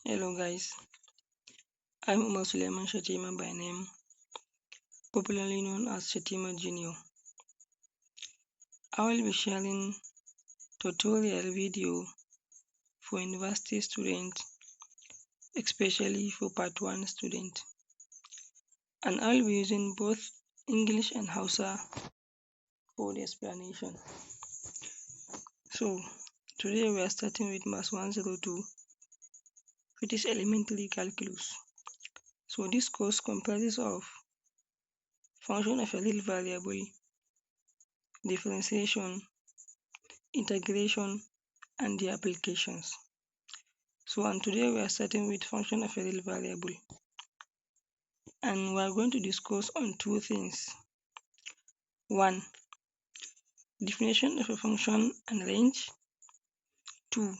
Hello guys, I'm Umar Suleiman Shatima by name, popularly known as Shatima Junior. I will be sharing tutorial video for university students, especially for part 1 student. And I will be using both English and Hausa for the explanation. So, today we are starting with Maths 102, which is elementary calculus. So this course comprises of function of a real variable, differentiation, integration, and the applications. And today we are starting with function of a real variable, and we are going to discuss on two things. One, definition of a function and range. Two,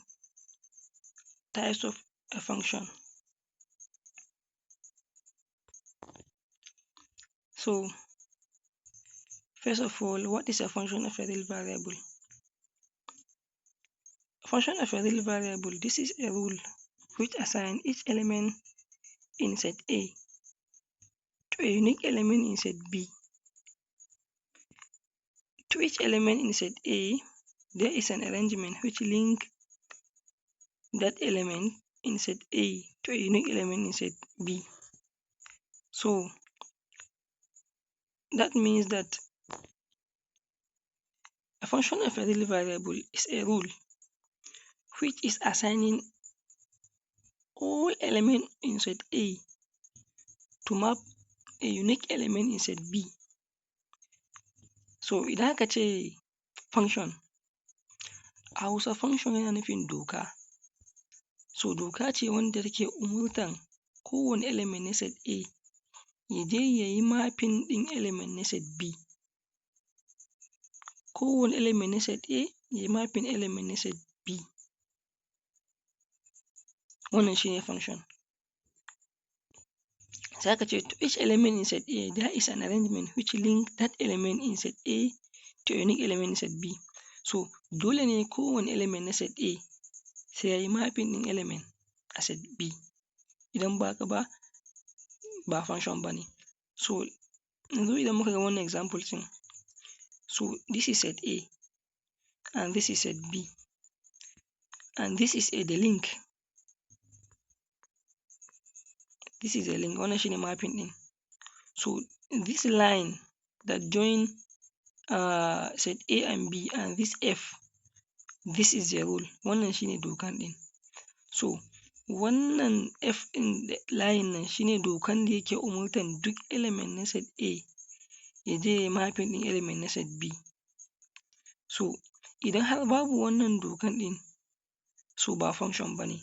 types of a function. So first of all, what is a function of a real variable? A function of a real variable, this is a rule which assigns each element in set A to a unique element in set B. To each element in set A, there is an arrangement which links that element in set A to a unique element in set B. So that means that a function of a real variable is a rule which is assigning all elements in set A to map a unique element in set B. So idan aka ce function, a Hausa function yana nufin doka. So doka ce wanda take umurtan kowane element na set A ya je ya yi mapping ɗin element na set B. Kowane element na set A ya yi mapping element na set B. Wannan shi ne function. Sai aka ce to each element in set A, there is an arrangement which link that element in set A to a unique element in set B. So dole ne kowane element na set A sai ya yi mapping ɗin element a set B. Idan ba haka ba function ba ne. So yanzu idan muka ga wannan example ɗin, so this is set A and this is set B and this is the link. This is a link, wannan shi ne mapping ɗin. So this line that join set A and B and this F, this is the rule. Wannan shi ne dokan ɗin. So wannan F ɗin da line nan shi ne dokan da yake umurtan duk element na set A ya je ya yi mapping ɗin element na set B. So idan har babu wannan dokan ɗin, so ba function ba ne.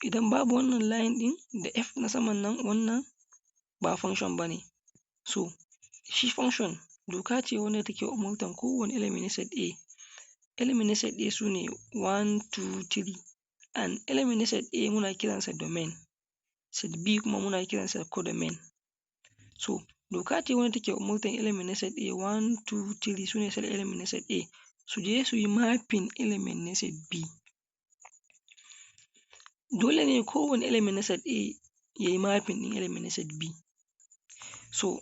Idan babu wannan line ɗin da F na saman nan, wannan ba function ba ne. So shi function doka ce wanda take umurtan kowane element na set A. Element na set A su ne 1, 2, 3 and element na set A muna kiransa domain, set B kuma muna kiransa codomain. So doka ce wanda take umurtan element na set A 1, 2, 3 su ne element na set A su je su yi mapping element na set B. Dole ne kowane element na set A ya yi mapping ɗin element na set B. So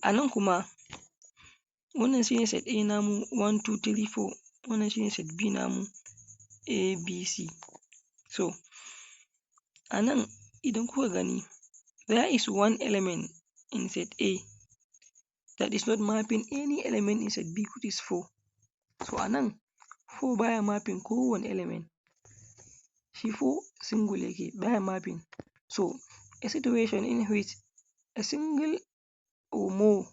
a nan kuma wannan shi ne set A namu 1, 2, 3, 4, wannan shi ne set B namu A, B, C. So a nan idan kuka gani, there is one element in set A that is not mapping any element in set B, which is 4. So a nan 4 baya mapping kowane element. Shi 4 single yake baya mapping. So a situation in which a single or more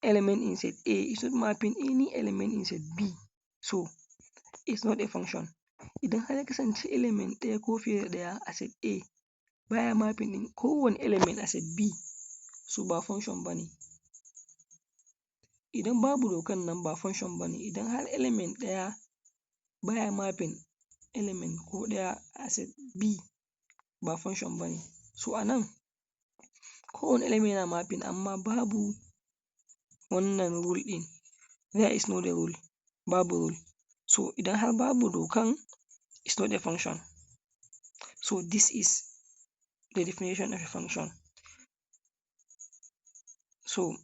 element in set A is not mapping any element in set B, so it's not a function. Idan har ya kasance element ɗaya ko fiye da ɗaya a set A baya mapping ɗin kowane element a set B, so ba function ba ne. Idan babu dokan nan ba function ba ne. Idan har element ɗaya baya mapping element ko ɗaya a set B, ba function ba ne. So a nan kowane element yana mapping amma babu wannan rule ɗin. There is no the rule, babu rule. So idan har babu dokan, is not a function. So this is the definition of a function. So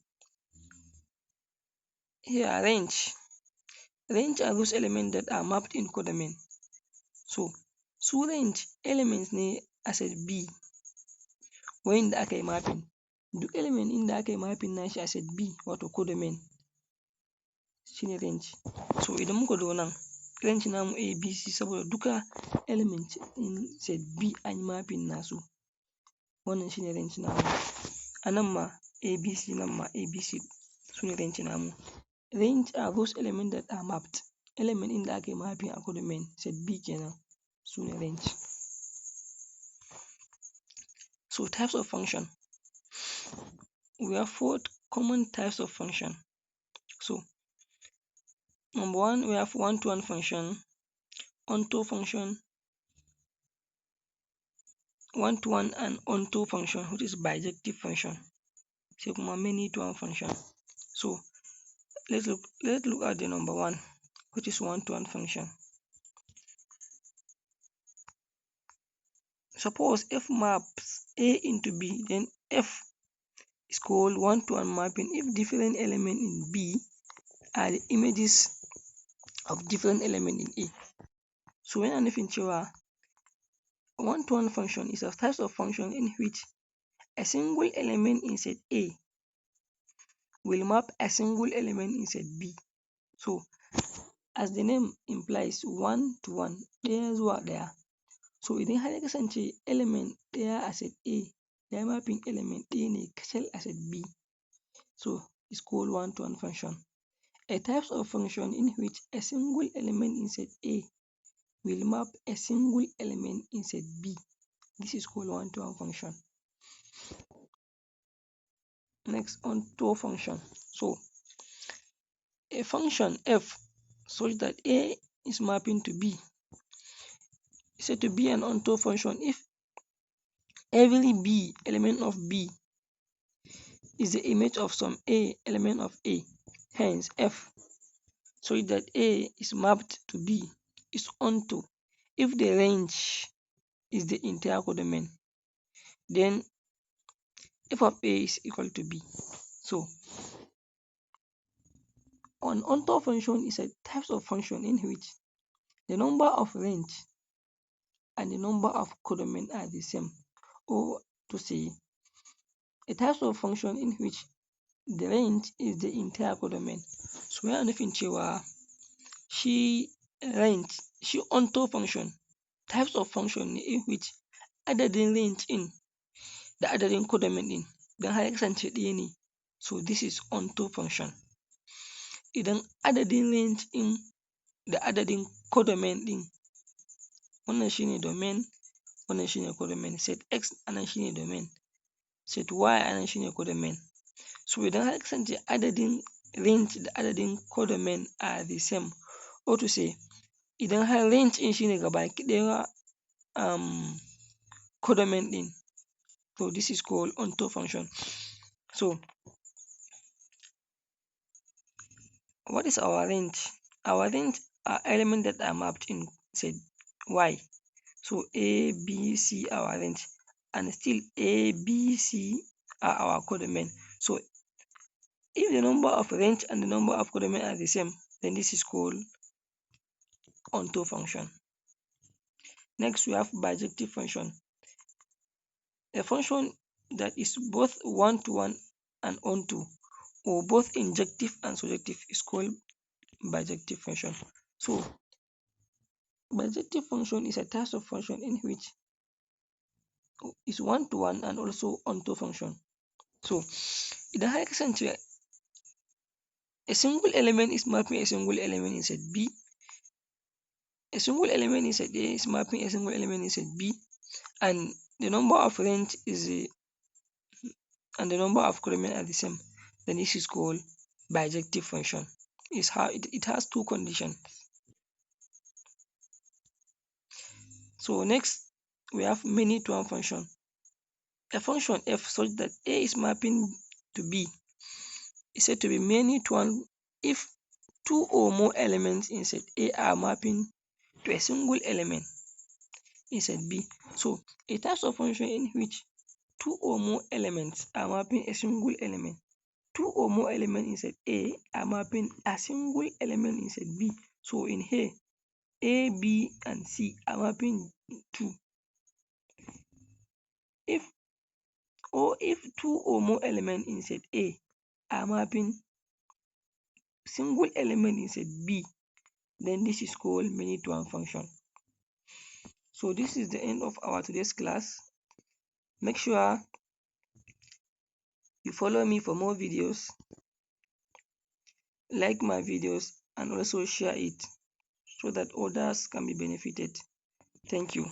here range are those elements that are mapped in codomain. So su range elements ne a set B wanda aka yi mapping. Duk element inda aka yi mapping nashi a set B wato codomain shine range. So idan muka zo nan range namu ABC saboda duka element in set B an yi mapping nasu. Wannan shine range namu. A nan ma ABC, nan ma ABC sune range namu. Range are those elements that are mapped. Element inda aka yi mapping a codomain set B kenan sune range. So types of function. We have 4 common types of function. So number 1, we have one-to-one function, onto function, one-to-one and onto function, which is bijective function. Sai kuma many-to-one function. So let's look at the number 1, which is one-to-one function. Suppose F maps A into B, then F is called one-to-one mapping if different elements in B are the images of different elements in A. So yana nufin cewa one-to-one function is a type of function in which a single element in set A will map a single element in set B. So as the name implies, one to one, ɗaya zuwa ɗaya. So idan har ya kasance element ɗaya a set A ya yi mapping element ɗaya ne kacal a set B, so it's called one-to-one function. A type of function in which a single element in set A will map a single element in set B. This is called one-to-one function. Next, onto function. So a function f such that A is mapping to B is said to be an onto function if every B element of B is the image of some A element of A. Hence, f such that A is mapped to B is onto if the range is the entire codomain. Then f of A is equal to B. So an onto function is a type of function in which the number of range and the number of codomain are the same, or to say a type of function in which the range is the entire codomain. So yana nufin cewa shi range, shi onto function types of function ne in which adadin range in da adadin codomain din don har ya kasance ɗaya ne. So this is onto function. Idan adadin range in da adadin codomain din, wannan shine domain, wannan shine codomain. Set X anan shine domain, set Y anan shine codomain. So idan har ya kasance adadin range da adadin codomain are the same, or to say idan har range in shine gabaki ɗaya codomain din, so this is called onto function. So what is our range? Our range are elements that are mapped in set Y. So A, B, C are our range, and still A, B, C are our codomain. So if the number of range and the number of codomain are the same, then this is called onto function. Next, we have bijective function. A function that is both one-to-one and onto, or both injective and surjective, is called bijective function. So bijective function is a type of function in which is one-to-one and also onto function. So idan har ya kasance a single element is mapping a single element in set B, a single element in set A is mapping a single element in set B, and the number of range is and the number of codomain are the same, then this is called bijective function. Is how it has 2 conditions. So next, we have many-to-one function. A function f such that A is mapping to B is said to be many-to-one if 2 or more elements in set A are mapping to a single element. in set B. So a type of function in which two or more elements are mapping a single element. Two or more elements in set A are mapping a single element in set B. So in here, A, B, and C are mapping 2. If two or more elements in set A are mapping single element in set B, then this is called many-to-one function. So this is the end of our today's class. Make sure you follow me for more videos, like my videos, and also share it so that others can be benefited. Thank you.